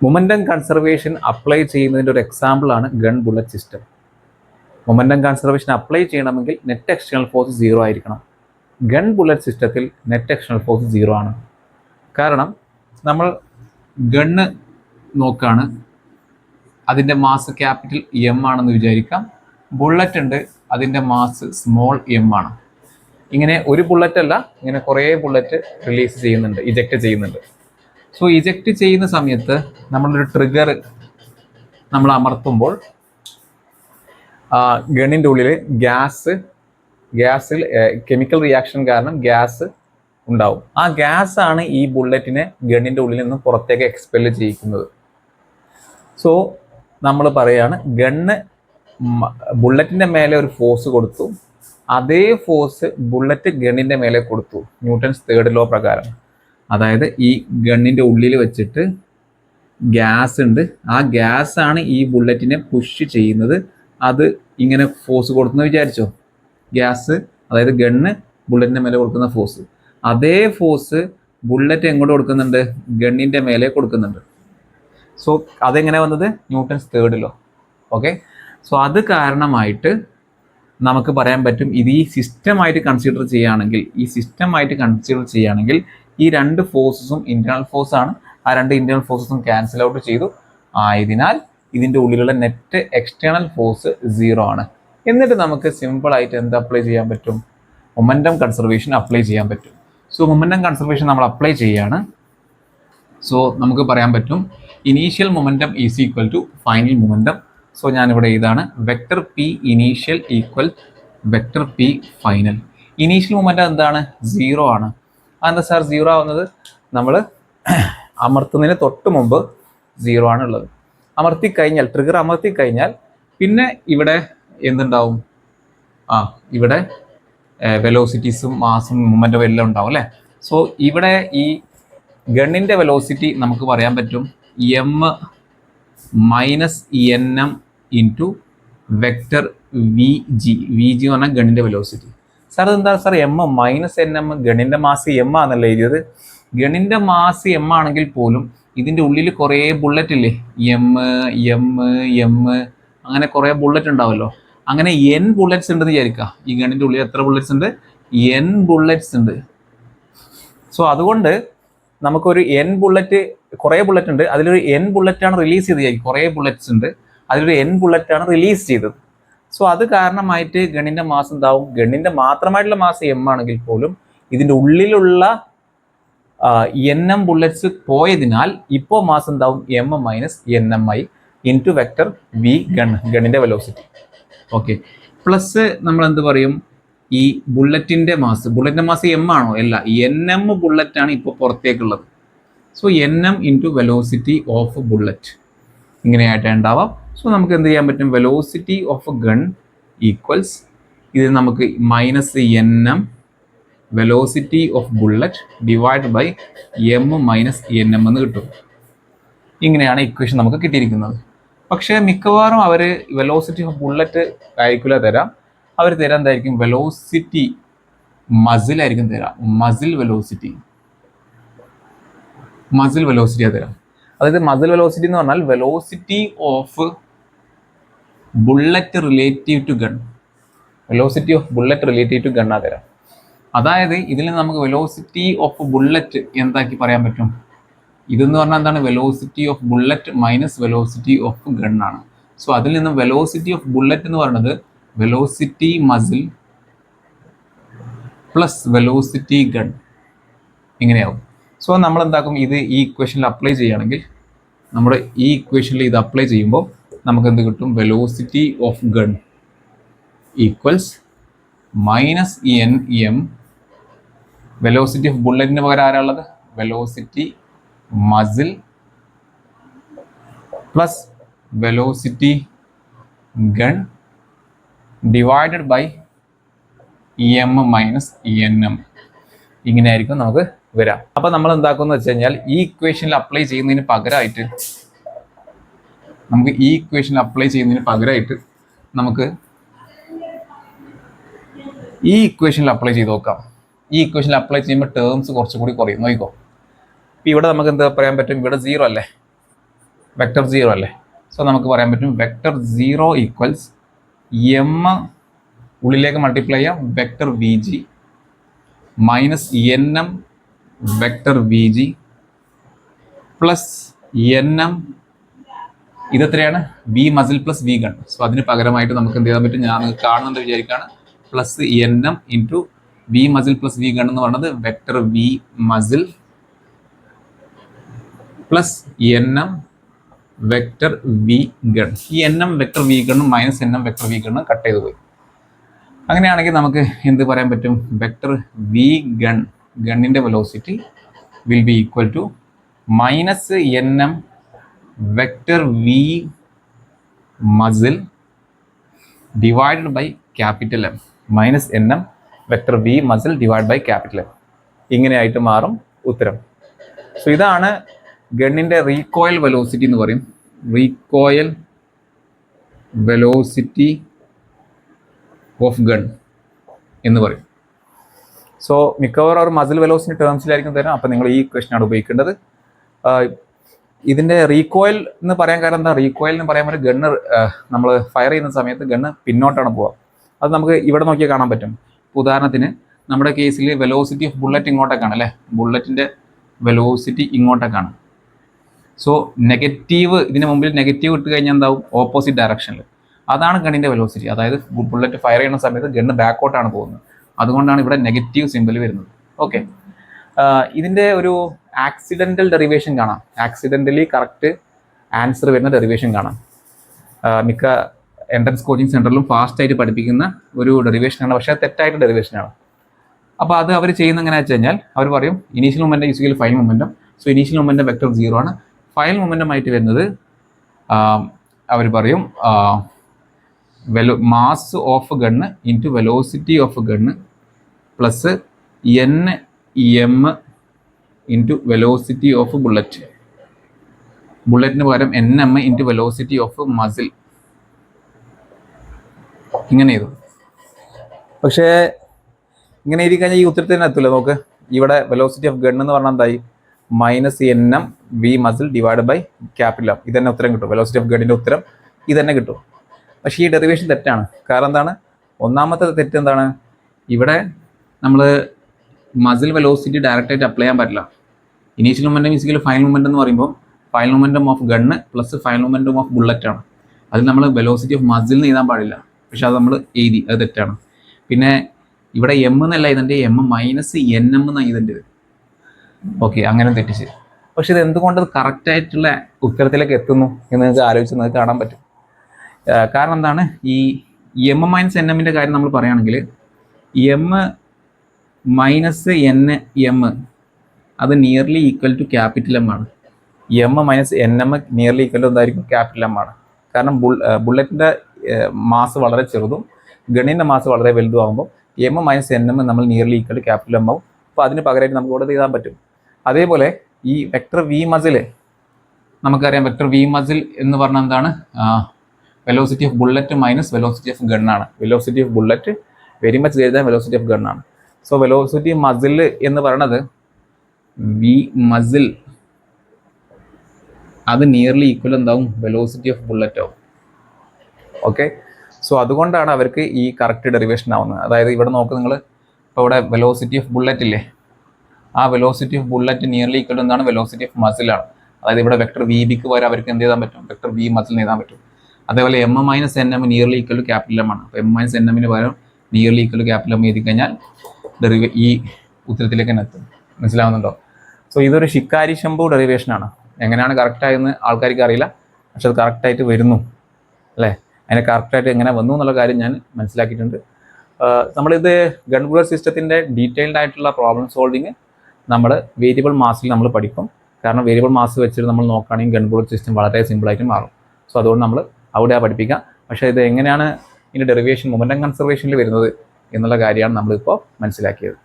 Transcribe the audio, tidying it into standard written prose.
Momentum conservation apply ചെയ്യുന്നതിൻ്റെ ഒരു എക്സാമ്പിളാണ് gun bullet system. Momentum conservation apply ചെയ്യണമെങ്കിൽ നെറ്റ് എക്സ്റ്റേണൽ ഫോഴ്സ് 0 ആയിരിക്കണം. ഗൺ ബുള്ളറ്റ് സിസ്റ്റത്തിൽ നെറ്റ് എക്സ്റ്റേണൽ ഫോഴ്സ് 0 ആണ്. കാരണം നമ്മൾ ഗണ്ണ് നോക്കുകയാണ്, അതിൻ്റെ മാസ് ക്യാപിറ്റൽ എം ആണെന്ന് വിചാരിക്കാം. ബുള്ളറ്റ് ഉണ്ട്, അതിൻ്റെ മാസ് സ്മോൾ എം ആണ്. ഇങ്ങനെ ഒരു ബുള്ളറ്റ് അല്ല, ഇങ്ങനെ കുറേ ബുള്ളറ്റ് റിലീസ് ചെയ്യുന്നുണ്ട്, ഇജക്റ്റ് ചെയ്യുന്നുണ്ട്. സോ ഇജക്റ്റ് ചെയ്യുന്ന സമയത്ത് നമ്മളൊരു ട്രിഗർ നമ്മൾ അമർത്തുമ്പോൾ ഗണ്ണിൻ്റെ ഉള്ളിൽ ഗ്യാസിൽ കെമിക്കൽ റിയാക്ഷൻ കാരണം ഗ്യാസ് ഉണ്ടാവും. ആ ഗ്യാസ് ആണ് ഈ ബുള്ളറ്റിനെ ഗണ്ണിൻ്റെ ഉള്ളിൽ നിന്ന് പുറത്തേക്ക് എക്സ്പെൽ ചെയ്യിക്കുന്നത്. സോ നമ്മൾ പറയാണ്, ബുള്ളറ്റിൻ്റെ മേലെ ഒരു ഫോഴ്സ് കൊടുത്തു, അതേ ഫോഴ്സ് ബുള്ളറ്റ് ഗണ്ണിൻ്റെ മേലെ കൊടുത്തു ന്യൂട്ടൺസ് തേർഡ് ലോ പ്രകാരം. അതായത് ഈ ഗണ്ണിൻ്റെ ഉള്ളിൽ വെച്ചിട്ട് ഗ്യാസ് ഉണ്ട്, ആ ഗ്യാസ് ആണ് ഈ ബുള്ളറ്റിനെ പുഷ് ചെയ്യുന്നത്. അത് ഇങ്ങനെ ഫോഴ്സ് കൊടുത്തെന്ന് വിചാരിച്ചോ, ഗ്യാസ് അതായത് ഗണ്ണ് ബുള്ളറ്റിൻ്റെ മേലെ കൊടുക്കുന്ന ഫോഴ്സ്, അതേ ഫോഴ്സ് ബുള്ളറ്റ് എങ്ങോട്ട് കൊടുക്കുന്നുണ്ട്, ഗണ്ണിൻ്റെ മേലെ കൊടുക്കുന്നുണ്ട്. സോ അതെങ്ങനെ വന്നത്, Newton's third law. Okay, so അത് കാരണമായിട്ട് നമുക്ക് പറയാൻ പറ്റും, ഇത് ഈ സിസ്റ്റമായിട്ട് കൺസിഡർ ചെയ്യുകയാണെങ്കിൽ ഈ രണ്ട് ഫോഴ്സസും ഇന്റേണൽ ഫോഴ്സ് ആണ്. ആ രണ്ട് ഇന്റേണൽ ഫോഴ്സസും ക്യാൻസൽ ഔട്ട് ചെയ്തു. ആയതിനാൽ ഇതിൻ്റെ ഉള്ളിലുള്ള നെറ്റ് എക്സ്റ്റേണൽ ഫോഴ്സ് 0 ആണ്. എന്നിട്ട് നമുക്ക് സിമ്പിളായിട്ട് എന്ത് അപ്ലൈ ചെയ്യാൻ പറ്റും, മൊമെന്റം കൺസർവേഷൻ അപ്ലൈ ചെയ്യാൻ പറ്റും. സോ മൊമെന്റം കൺസർവേഷൻ നമ്മൾ അപ്ലൈ ചെയ്യാണ്. സോ നമുക്ക് പറയാൻ പറ്റും, initial momentum is equal to final momentum. So ഞാനിവിടെ ഇതാണ് vector P initial equal vector P final. Initial momentum എന്താണ്, 0 ആണ്. അതെന്താ സാർ 0 ആവുന്നത്, നമ്മൾ അമർത്തുന്നതിന് തൊട്ട് മുമ്പ് 0 ആണ് ഉള്ളത്. ട്രിഗർ അമർത്തി കഴിഞ്ഞാൽ പിന്നെ ഇവിടെ എന്തുണ്ടാവും, ഇവിടെ വെലോസിറ്റീസും മാസും മൊമെന്റും എല്ലാം ഉണ്ടാവും അല്ലേ. സോ ഇവിടെ ഈ ഗണ്ണിൻ്റെ വെലോസിറ്റി നമുക്ക് പറയാൻ പറ്റും M minus N M into vector V G എന്ന് പറഞ്ഞാൽ ഗണ്ണിൻ്റെ വെലോസിറ്റി. സാർ അതെന്താ sir M minus N M, ഗണ്ണിൻ്റെ മാസ് എം ആണെന്നല്ലേ എഴുതിയത്. ഗണ്ണിൻ്റെ മാസ് എം ആണെങ്കിൽ പോലും ഇതിൻ്റെ ഉള്ളിൽ കുറേ ബുള്ളറ്റ് ഇല്ലേ, എം അങ്ങനെ കുറേ ബുള്ളറ്റ് ഉണ്ടാവുമല്ലോ. അങ്ങനെ എൻ ബുള്ളറ്റ്സ് ഉണ്ടെന്ന് വിചാരിക്കുക. ഈ ഗണ്ണിൻ്റെ ഉള്ളിൽ എത്ര ബുള്ളറ്റ്സ് ഉണ്ട്, എൻ ബുള്ളറ്റ്സ് ഉണ്ട്. സോ അതുകൊണ്ട് നമുക്കൊരു കുറേ ബുള്ളറ്റ് ഉണ്ട്, അതിലൊരു എൻ ബുള്ളറ്റാണ് റിലീസ് ചെയ്തത്. കുറേ ബുള്ളറ്റ്സ് ഉണ്ട്, അതിലൊരു എൻ ബുള്ളറ്റാണ് റിലീസ് ചെയ്തത്. സോ അത് കാരണമായിട്ട് ഗണ്ണിൻ്റെ മാസ് എന്താവും, ഗണ്ണിൻ്റെ മാത്രമായിട്ടുള്ള മാസ് എം ആണെങ്കിൽ പോലും ഇതിൻ്റെ ഉള്ളിലുള്ള എൻ എം ബുള്ളറ്റ്സ് പോയതിനാൽ ഇപ്പോൾ മാസ് എന്താവും, M minus N M I into vector V ഗണ്ണിൻ്റെ വെലോസിറ്റി. ഓക്കെ, പ്ലസ് നമ്മൾ എന്ത് പറയും, ഈ ബുള്ളറ്റിൻ്റെ മാസ് എം ആണോ, അല്ല, എൻ എം ബുള്ളറ്റാണ് ഇപ്പോൾ പുറത്തേക്കുള്ളത്. So N M into velocity of bullet ഇങ്ങനെയായിട്ട് ഉണ്ടാവാം. സോ നമുക്ക് എന്ത് ചെയ്യാൻ പറ്റും, വെലോസിറ്റി ഓഫ് ഗൺ ഈക്വൽസ് ഇത് നമുക്ക് minus N M velocity of bullet divide by M minus N M എന്ന് കിട്ടും. ഇങ്ങനെയാണ് ഇക്വേഷൻ നമുക്ക് കിട്ടിയിരിക്കുന്നത്. പക്ഷേ മിക്കവാറും അവർ വെലോസിറ്റി ഓഫ് ബുള്ളറ്റ് ആയിരിക്കില്ല തരാം, അവർ തരാൻ എന്തായിരിക്കും, വെലോസിറ്റി മസിലായിരിക്കും തരാം. മസിൽ വെലോസിറ്റിയാണ് തരാം. അതായത് മസിൽ വെലോസിറ്റി എന്ന് പറഞ്ഞാൽ velocity of bullet relative to gun, ആ തരാം. അതായത് ഇതിൽ നമുക്ക് വെലോസിറ്റി ഓഫ് ബുള്ളറ്റ് എന്താക്കി പറയാൻ പറ്റും, ഇതെന്ന് പറഞ്ഞാൽ എന്താണ്, velocity of bullet minus velocity of gun ആണ്. സോ അതിൽ നിന്ന് വെലോസിറ്റി ഓഫ് ബുള്ളറ്റ് എന്ന് പറയുന്നത് velocity muzzle plus velocity gun ഇങ്ങനെയാവും. സോ നമ്മൾ എന്താക്കും, ഇത് ഈ ഇക്വേഷനിൽ അപ്ലൈ ചെയ്യുകയാണെങ്കിൽ, നമ്മുടെ ഈ ഇക്വേഷനിൽ ഇത് അപ്ലൈ ചെയ്യുമ്പോൾ നമുക്ക് എന്ത് കിട്ടും, velocity of gun equals minus N M, velocity of ബുള്ളറ്റിന് പകരം ആരാളുള്ളത്, velocity muzzle plus velocity gun divided by M minus N M. ഇങ്ങനെയായിരിക്കും നമുക്ക് വരാം. അപ്പം നമ്മൾ എന്താക്കുമെന്ന് വെച്ച് കഴിഞ്ഞാൽ, ഈ ഇക്വേഷനിൽ അപ്ലൈ ചെയ്യുന്നതിന് പകരമായിട്ട് നമുക്ക് ഈ ഇക്വേഷനിൽ അപ്ലൈ ചെയ്യുന്നതിന് പകരമായിട്ട് നമുക്ക് ഈ ഇക്വേഷനിൽ അപ്ലൈ ചെയ്ത് നോക്കാം. ഈ ഇക്വേഷനിൽ അപ്ലൈ ചെയ്യുമ്പോൾ ടേംസ് കുറച്ചുകൂടി കുറയും. നോക്കിക്കോ, ഇപ്പം ഇവിടെ നമുക്ക് എന്താ പറയാൻ പറ്റും, ഇവിടെ 0 അല്ലേ, വെക്ടർ 0 അല്ലേ. സോ നമുക്ക് പറയാൻ പറ്റും വെക്ടർ 0 ഈക്വൽസ് എം ഉള്ളിലേക്ക് മൾട്ടിപ്ലൈ ചെയ്യാം vector V G minus N M vector V G plus N M ഇതെത്രയാണ് V muzzle plus V gun. So അതിന് പകരമായിട്ട് നമുക്ക് എന്ത് ചെയ്യാൻ പറ്റും, ഞാൻ കാണുന്നുണ്ട് വിചാരിക്കുകയാണ്, plus N M into V muzzle plus V gun എന്ന് പറയുന്നത് vector V muzzle plus N M vector V gun. ഈ എൻ എം വെക്ടർ വി ഗണ്ണും minus N M vector V ഗണ്ണും cut ചെയ്ത് പോയി. അങ്ങനെയാണെങ്കിൽ നമുക്ക് എന്ത് പറയാൻ പറ്റും, വെക്ടർ വി ഗൺ ഗണ്ണിൻ്റെ velocity will be equal to minus N M vector V muzzle divided by capital M minus N M vector V muzzle divide by capital M. ഇങ്ങനെയായിട്ട് മാറും ഉത്തരം. സോ ഇതാണ് ഗണ്ണിൻ്റെ റീകോയിൽ വെലോസിറ്റി എന്ന് പറയും, recoil velocity of gun എന്ന് പറയും. So മിക്കവാറും ഒരു മസിൽ വെലോസിറ്റി ടേംസിലായിരിക്കും തരാം. അപ്പോൾ നിങ്ങൾ ഈ ക്വസ്റ്റനാണ് ഉപയോഗിക്കേണ്ടത്. ഇതിൻ്റെ റീകോയിൽ എന്ന് പറയാൻ കാരണം എന്താ, റീകോയിൽ എന്ന് പറയാൻ പറ്റും ഗണ്ണ് നമ്മൾ ഫയർ ചെയ്യുന്ന സമയത്ത് ഗണ്ണ് പിന്നോട്ടാണ് പോവുക. അത് നമുക്ക് ഇവിടെ നോക്കിയാൽ കാണാൻ പറ്റും. ഉദാഹരണത്തിന് നമ്മുടെ കേസിൽ വെലോസിറ്റി ഓഫ് ബുള്ളറ്റ് ഇങ്ങോട്ടേക്കാണ് അല്ലേ, ബുള്ളറ്റിൻ്റെ വെലോസിറ്റി ഇങ്ങോട്ടേക്കാണ്. സോ നെഗറ്റീവ്, ഇതിന് മുമ്പിൽ നെഗറ്റീവ് ഇട്ട് കഴിഞ്ഞാൽ എന്താവും, ഓപ്പോസിറ്റ് ഡയറക്ഷനിൽ. അതാണ് ഗണ്ണിൻ്റെ വെലോസിറ്റി. അതായത് ബുള്ളറ്റ് ഫയർ ചെയ്യുന്ന സമയത്ത് ഗണ്ണ് ബാക്കോട്ടാണ് പോകുന്നത്. അതുകൊണ്ടാണ് ഇവിടെ നെഗറ്റീവ് സിമ്പിൾ വരുന്നത്. ഓക്കെ, ഇതിൻ്റെ ഒരു ആക്സിഡൻ്റൽ ഡെറിവേഷൻ കാണാം. ആക്സിഡൻ്റലി കറക്റ്റ് ആൻസർ വരുന്ന ഡെറിവേഷൻ കാണാം. മിക്ക എൻട്രൻസ് കോച്ചിങ് സെൻറ്ററിലും ഫാസ്റ്റായിട്ട് പഠിപ്പിക്കുന്ന ഒരു ഡെറിവേഷനാണ്, പക്ഷേ തെറ്റായിട്ട് ഡെറിവേഷനാണ്. അപ്പോൾ അത് അവർ ചെയ്യുന്ന എങ്ങനെയാണെന്ന് വെച്ച് കഴിഞ്ഞാൽ അവർ പറയും initial momentum usually final momentum. So initial momentum vector 0 ആണ്. ഫൈനൽ മൊമെൻറ്റം ആയിട്ട് വരുന്നത് അവർ പറയും mass of gun into velocity of gun plus N M into velocity of bullet. ബുള്ളറ്റിന് പകരം N M into velocity of muzzle. ഇങ്ങനെ ചെയ്തു. പക്ഷേ ഇങ്ങനെ എഴുതി കഴിഞ്ഞാൽ ഈ ഉത്തരത്തിന് എത്തില്ല. നോക്ക്, ഇവിടെ വെലോസിറ്റി ഓഫ് ഗൺ എന്ന് പറഞ്ഞാൽ എന്തായി, minus N M V muzzle divide by capital M. ഇതന്നെ ഉത്തരം കിട്ടും. വെലോസിറ്റി ഓഫ് ഗണ്ണിൻ്റെ ഉത്തരം ഇതന്നെ കിട്ടും. പക്ഷേ ഈ ഡെറിവേഷൻ തെറ്റാണ്. കാരണം എന്താണ്, ഒന്നാമത്തെ തെറ്റ് എന്താണ്, ഇവിടെ നമ്മൾ മസിൽ വെലോസിറ്റി ഡയറക്റ്റായിട്ട് അപ്ലൈ ചെയ്യാൻ പറ്റില്ല. Initial momentum physical final momentum എന്ന് പറയുമ്പോൾ final momentum of gun plus final momentum of bullet ആണ്. അതിൽ നമ്മൾ വെലോസിറ്റി ഓഫ് മസിൽ എഴുതാൻ പാടില്ല. പക്ഷെ അത് നമ്മൾ എഴുതി, അത് തെറ്റാണ്. പിന്നെ ഇവിടെ എം എന്നല്ല ഇതിൻ്റെ, എം മൈനസ് എൻ എം എന്നാണ് ഇതിൻ്റെ. ഓക്കെ, അങ്ങനെ തെറ്റിച്ച്. പക്ഷെ ഇത് എന്തുകൊണ്ട് കറക്റ്റായിട്ടുള്ള ഉത്തരത്തിലേക്ക് എത്തുന്നു എന്ന് നിങ്ങൾക്ക് ആലോചിച്ച് നിങ്ങൾക്ക് കാണാൻ പറ്റും. കാരണം എന്താണ്, ഈ എം മൈനസ് എൻ എമ്മിൻ്റെ കാര്യം നമ്മൾ പറയുകയാണെങ്കിൽ എം മൈനസ് എൻ എം അത് nearly equal to capital M ആണ്. M minus N M nearly equal to എന്തായിരിക്കും, ക്യാപിറ്റൽ എം ആണ്. കാരണം ബുള്ളറ്റിൻ്റെ മാസ് വളരെ ചെറുതും ഗണ്ണിൻ്റെ മാസ് വളരെ വലുതും ആകുമ്പോൾ എം മൈനസ് എൻ എം നമ്മൾ nearly equal to capital M ആവും. അപ്പോൾ അതിന് പകരമായിട്ട് നമുക്ക് ഇവിടെ എഴുതാൻ പറ്റും. അതേപോലെ ഈ വെക്ടർ വി മസിൽ നമുക്കറിയാം. വെക്ടർ വി മസിൽ എന്ന് പറഞ്ഞാൽ എന്താണ്, velocity of bullet minus velocity of ഗണ്ണാണ്. Velocity of bullet very much greater than velocity of ഗണ്ണാണ്. സോ വെലോസിറ്റി മസിൽ എന്ന് പറയുന്നത് വി മസിൽ അത് നിയർലി ഈക്വൽ എന്താവും, വെലോസിറ്റി ഓഫ് ബുള്ളറ്റ് ആവും. ഓക്കെ, സോ അതുകൊണ്ടാണ് അവർക്ക് ഈ കറക്റ്റ് ഡെറിവേഷൻ ആവുന്നത്. അതായത് ഇവിടെ നോക്ക് നിങ്ങൾ, ഇപ്പോൾ ഇവിടെ വെലോസിറ്റി ഓഫ് ബുള്ളറ്റ് ഇല്ലേ, ആ velocity of bullet nearly equal എന്താണ്, വെലോസിറ്റി ഓഫ് മസിലാണ്. അതായത് ഇവിടെ വെക്ടർ വി ബിക്ക് പകരം അവർക്ക് എന്ത് ചെയ്താൻ പറ്റും, വെക്ടർ വി മസിൽ എഴുതാൻ പറ്റും. അതേപോലെ M minus N M nearly equal to capital M ആണ്. അപ്പോൾ എം മൈനസ് എൻ എമ്മിന് പകരം nearly equal to capital M എഴുതി കഴിഞ്ഞാൽ ഈ ഉത്തരത്തിലേക്ക് തന്നെ എത്തും. മനസ്സിലാവുന്നുണ്ടോ? സോ ഇതൊരു ഷിക്കാരി ശംഭു ഡെറിവേഷനാണ്. എങ്ങനെയാണ് കറക്റ്റായെന്ന് ആൾക്കാർക്ക് അറിയില്ല, പക്ഷെ അത് കറക്റ്റായിട്ട് വരുന്നു അല്ലേ. അതിനെ കറക്റ്റായിട്ട് എങ്ങനെ വന്നു എന്നുള്ള കാര്യം ഞാൻ മനസ്സിലാക്കിയിട്ടുണ്ട്. നമ്മളിത് ഗൺ ബുള്ളറ്റ് സിസ്റ്റത്തിൻ്റെ ഡീറ്റെയിൽഡ് ആയിട്ടുള്ള പ്രോബ്ലം സോൾവിങ് നമ്മൾ വേരിയബിൾ മാസിൽ നമ്മൾ പഠിക്കും. കാരണം വേരിയബിൾ മാസ് വെച്ചിട്ട് നമ്മൾ നോക്കുകയാണെങ്കിൽ ഗൺ ബുള്ളറ്റ് സിസ്റ്റം വളരെ സിമ്പിളായിട്ട് മാറും. സോ അതുകൊണ്ട് നമ്മൾ അവിടെ പഠിപ്പിക്കാം. പക്ഷേ ഇത് എങ്ങനെയാണ് ഇതിൻ്റെ ഡെറിവേഷൻ മൊമെൻറ്റം കൺസർവേഷനിൽ വരുന്നത് എന്നുള്ള കാര്യമാണ് നമ്മളിപ്പോൾ മനസ്സിലാക്കിയത്.